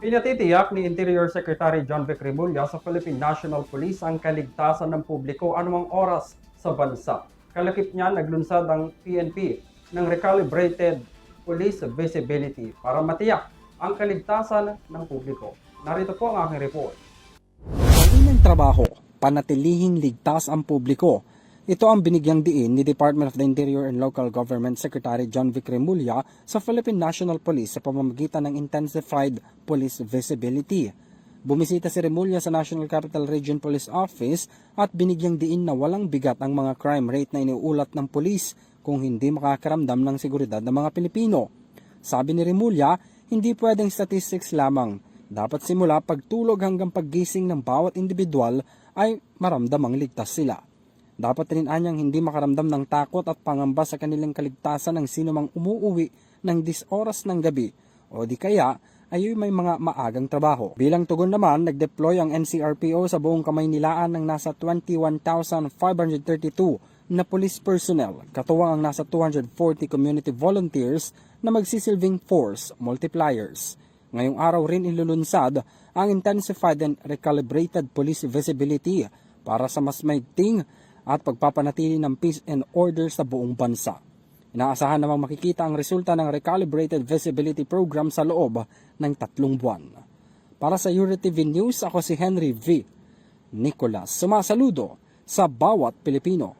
Pinatitiyak ni Interior Secretary John Vic Remulla sa Philippine National Police ang kaligtasan ng publiko anumang oras sa bansa. Kalakip niya naglunsad ang PNP ng recalibrated police visibility para matiyak ang kaligtasan ng publiko. Narito po ang aking report. Ang unang trabaho, panatilihing ligtas ang publiko. Ito ang binigyang diin ni Department of the Interior and Local Government Secretary John Vic Remulla sa Philippine National Police sa pamamagitan ng Intensified Police Visibility. Bumisita si Remulla sa National Capital Region Police Office at binigyang diin na walang bigat ang mga crime rate na iniulat ng pulis kung hindi makakaramdam ng seguridad ng mga Pilipino. Sabi ni Remulla, hindi pwedeng statistics lamang. Dapat simula pagtulog hanggang paggising ng bawat individual ay maramdamang ligtas sila. Dapat rin anyang hindi makaramdam ng takot at pangamba sa kanilang kaligtasan ng sino mang umuuwi ng 10 oras ng gabi o di kaya ay may mga maagang trabaho. Bilang tugon naman, nag-deploy ang NCRPO sa buong Kamaynilaan ng nasa 21,532 na police personnel, katuwang ang nasa 240 community volunteers na magsisilbing force multipliers. Ngayong araw rin ilulunsad ang Intensified and Recalibrated Police Visibility para sa mas maigting at pagpapanatili ng peace and order sa buong bansa. Inaasahan namang makikita ang resulta ng Recalibrated Visibility Program sa loob ng 3 buwan. Para sa EuroTV News, ako si Henry V. Nicolas. Sumasaludo sa bawat Pilipino.